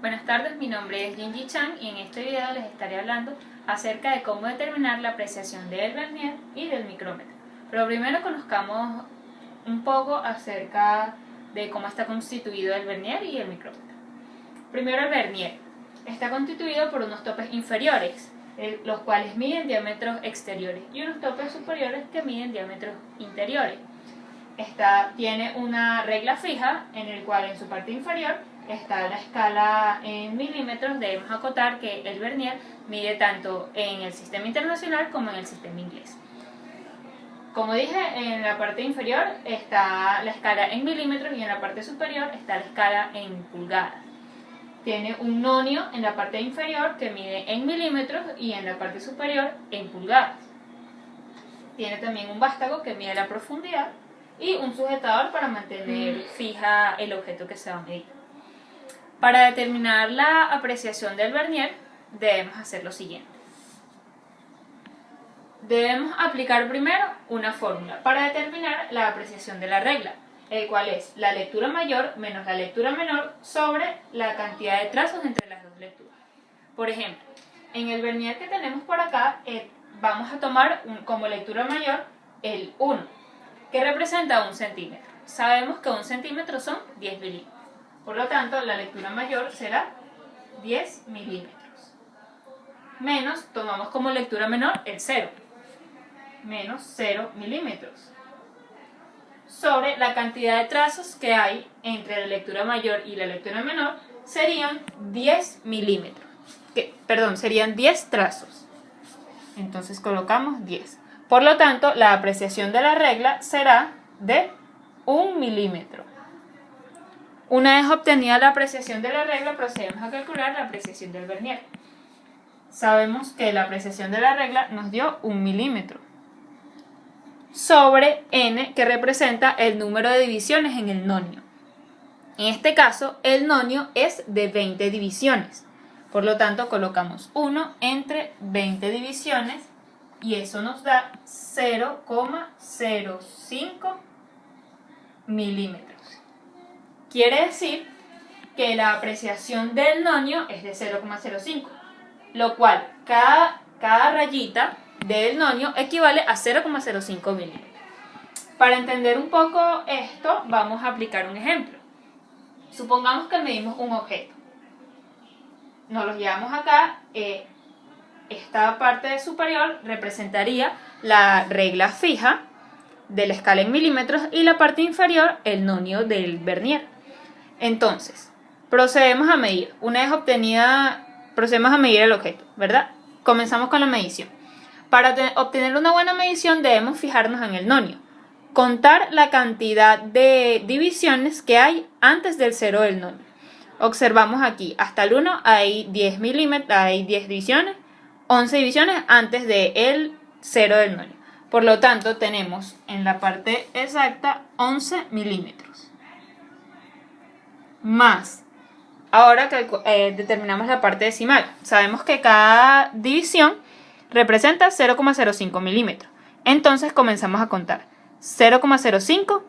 Buenas tardes, mi nombre es Jinji Chan y en este video les estaré hablando acerca de cómo determinar la apreciación del vernier y del micrómetro. Pero primero conozcamos un poco acerca de cómo está constituido el vernier y el micrómetro. Primero, el vernier está constituido por unos topes inferiores, los cuales miden diámetros exteriores, y unos topes superiores que miden diámetros interiores. Tiene una regla fija en el cual en su parte inferior está la escala en milímetros. Debemos acotar que el vernier mide tanto en el sistema internacional como en el sistema inglés. Como dije, en la parte inferior está la escala en milímetros y en la parte superior está la escala en pulgadas. Tiene un nonio en la parte inferior que mide en milímetros y en la parte superior en pulgadas. Tiene también un vástago que mide la profundidad y un sujetador para mantener fija el objeto que se va a medir. Para determinar la apreciación del vernier debemos hacer lo siguiente. Debemos aplicar primero una fórmula para determinar la apreciación de la regla, el cual es la lectura mayor menos la lectura menor sobre la cantidad de trazos entre las dos lecturas. Por ejemplo, en el vernier que tenemos por acá vamos a tomar como lectura mayor el 1, que representa 1 centímetro. Sabemos que 1 centímetro son 10 milímetros. Por lo tanto, la lectura mayor será 10 milímetros. Menos, tomamos como lectura menor el 0. Menos 0 milímetros. Sobre la cantidad de trazos que hay entre la lectura mayor y la lectura menor, serían 10 milímetros. Serían 10 trazos. Entonces colocamos 10. Por lo tanto, la apreciación de la regla será de 1 milímetro. Una vez obtenida la apreciación de la regla, procedemos a calcular la apreciación del vernier. Sabemos que la apreciación de la regla nos dio 1 milímetro sobre n, que representa el número de divisiones en el nonio. En este caso, el nonio es de 20 divisiones. Por lo tanto, colocamos 1 entre 20 divisiones y eso nos da 0,05 milímetros. Quiere decir que la apreciación del nonio es de 0,05, lo cual cada rayita del nonio equivale a 0,05 milímetros. Para entender un poco esto, vamos a aplicar un ejemplo. Supongamos que medimos un objeto. Nos lo llevamos acá. Esta parte superior representaría la regla fija de la escala en milímetros y la parte inferior el nonio del vernier. Entonces, procedemos a medir. Una vez obtenida, procedemos a medir el objeto, ¿verdad? Comenzamos con la medición. Para obtener una buena medición debemos fijarnos en el nonio. Contar la cantidad de divisiones que hay antes del 0 del nonio. Observamos aquí, hasta el 1 hay 10 milímetros, hay 10 divisiones, 11 divisiones antes del 0 del nonio. Por lo tanto, tenemos en la parte exacta 11 milímetros. Más, ahora que determinamos la parte decimal, sabemos que cada división representa 0,05 milímetros. Entonces comenzamos a contar 0,05,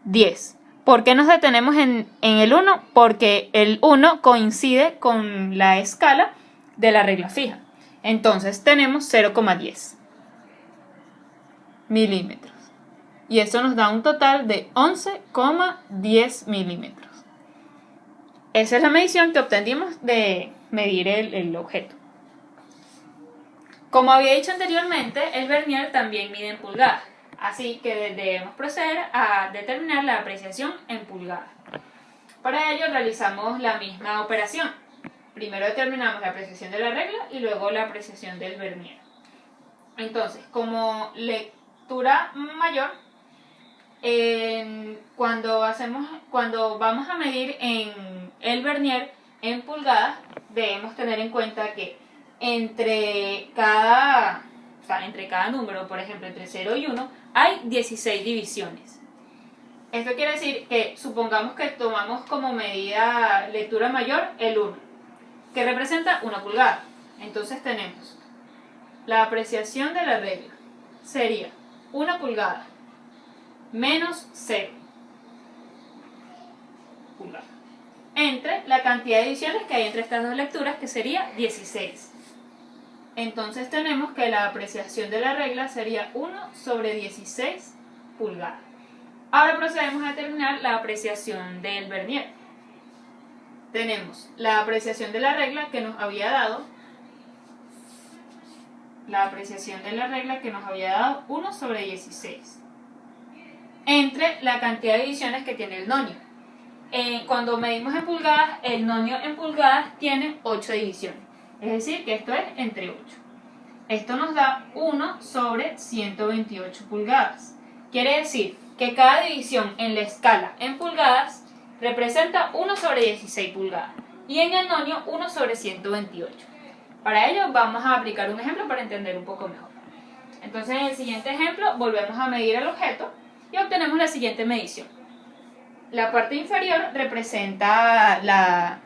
10. ¿Por qué nos detenemos en el 1? Porque el 1 coincide con la escala de la regla fija. Entonces tenemos 0,10 milímetros. Y eso nos da un total de 11,10 milímetros. Esa es la medición que obtuvimos de medir el objeto. Como había dicho anteriormente, el vernier también mide en pulgadas, así que debemos proceder a determinar la apreciación en pulgadas. Para ello realizamos la misma operación. Primero determinamos la apreciación de la regla y luego la apreciación del vernier. Entonces, como lectura mayor, cuando vamos a medir en el vernier en pulgadas, debemos tener en cuenta que entre cada número, por ejemplo, entre 0 y 1, hay 16 divisiones. Esto quiere decir que supongamos que tomamos como medida lectura mayor el 1, que representa 1 pulgada. Entonces tenemos la apreciación de la regla sería 1 pulgada menos 0 pulgada. entre la cantidad de divisiones que hay entre estas dos lecturas, que sería 16. Entonces tenemos que la apreciación de la regla sería 1 sobre 16 pulgadas. Ahora procedemos a determinar la apreciación del vernier. Tenemos la apreciación de la regla que nos había dado, 1 sobre 16 entre la cantidad de divisiones que tiene el nonio. Cuando medimos en pulgadas, el nonio en pulgadas tiene 8 divisiones, es decir que esto es entre 8. Esto nos da 1 sobre 128 pulgadas. Quiere decir que cada división en la escala en pulgadas representa 1 sobre 16 pulgadas y en el nonio 1 sobre 128. Para ello vamos a aplicar un ejemplo para entender un poco mejor. Entonces en el siguiente ejemplo volvemos a medir el objeto y obtenemos la siguiente medición. La parte inferior representa la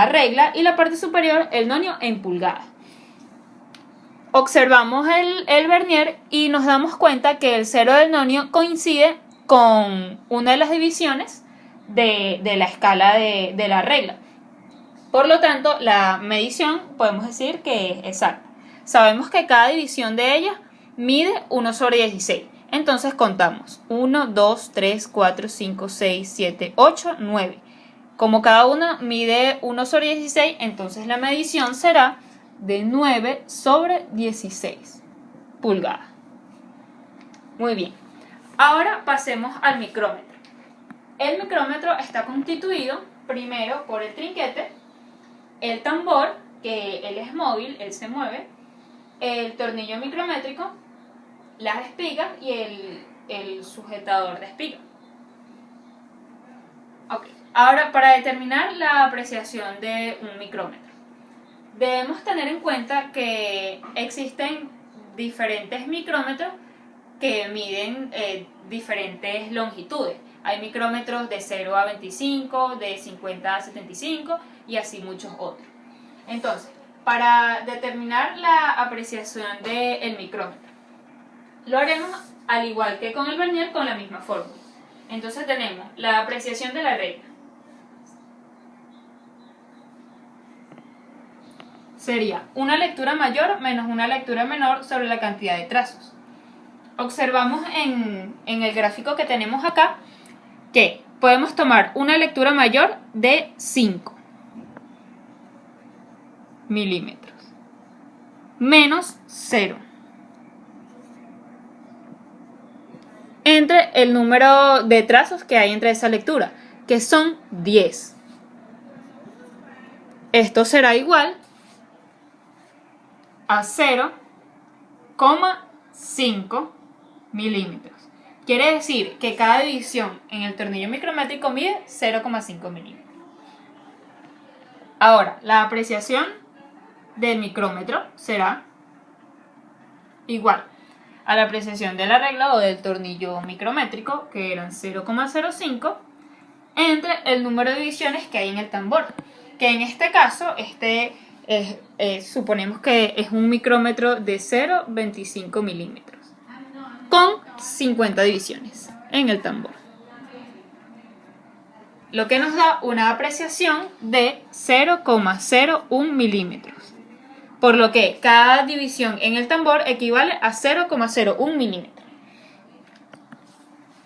regla y la parte superior el nonio en pulgadas. Observamos el vernier y nos damos cuenta que el cero del nonio coincide con una de las divisiones de la escala de la regla. Por lo tanto, la medición podemos decir que es exacta. Sabemos que cada división de ella mide 1 sobre 16. Entonces contamos 1, 2, 3, 4, 5, 6, 7, 8, 9. Como cada una mide 1 sobre 16, entonces la medición será de 9 sobre 16 pulgadas. Muy bien. Ahora pasemos al micrómetro. El micrómetro está constituido primero por el trinquete, el tambor, que él es móvil, él se mueve, el tornillo micrométrico, las espigas y el sujetador de espiga. Ok, ahora para determinar la apreciación de un micrómetro, debemos tener en cuenta que existen diferentes micrómetros que miden diferentes longitudes. Hay micrómetros de 0 a 25, de 50 a 75 y así muchos otros. Entonces, para determinar la apreciación del micrómetro, lo haremos al igual que con el vernier con la misma fórmula. Entonces tenemos la apreciación de la regla. Sería una lectura mayor menos una lectura menor sobre la cantidad de trazos. Observamos en el gráfico que tenemos acá que podemos tomar una lectura mayor de 5 milímetros menos 0 entre el número de trazos que hay entre esa lectura, que son 10. Esto será igual a 0,5 milímetros. Quiere decir que cada división en el tornillo micrométrico mide 0,5 milímetros. Ahora, la apreciación del micrómetro será igual a la apreciación de la regla o del tornillo micrométrico, que eran 0,05, entre el número de divisiones que hay en el tambor, que en este caso suponemos que es un micrómetro de 0,25 milímetros con 50 divisiones en el tambor, lo que nos da una apreciación de 0,01 milímetros, por lo que cada división en el tambor equivale a 0,01 milímetros.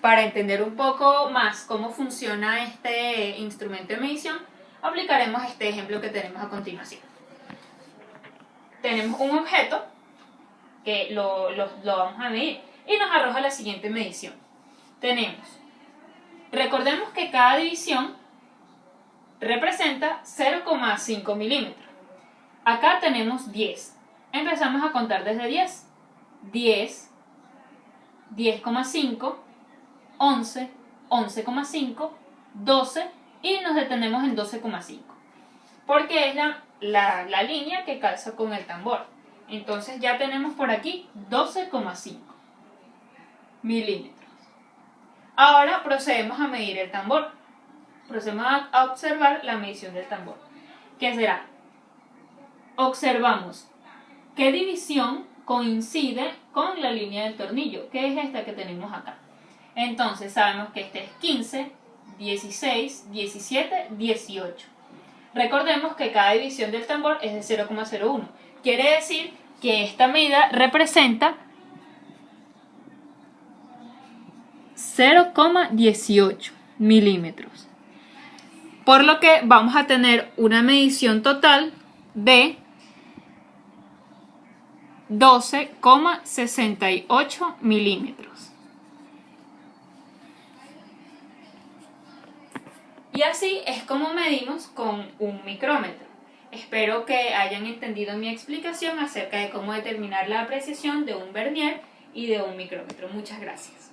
Para entender un poco más cómo funciona este instrumento de medición, aplicaremos este ejemplo que tenemos a continuación. Tenemos un objeto que lo vamos a medir y nos arroja la siguiente medición. Recordemos que cada división representa 0,5 milímetros. Acá tenemos 10. Empezamos a contar desde 10. 10, 10,5, 11, 11,5, 12 y nos detenemos en 12,5. Porque es la línea que calza con el tambor. Entonces ya tenemos por aquí 12,5 milímetros. Ahora procedemos a medir el tambor. Procedemos a observar la medición del tambor. ¿Qué será? Observamos qué división coincide con la línea del tornillo, que es esta que tenemos acá. Entonces sabemos que este es 15, 16, 17, 18. Recordemos que cada división del tambor es de 0,01. Quiere decir que esta medida representa 0,18 milímetros. Por lo que vamos a tener una medición total de 12,68 milímetros. Y así es como medimos con un micrómetro. Espero que hayan entendido mi explicación acerca de cómo determinar la apreciación de un vernier y de un micrómetro. Muchas gracias.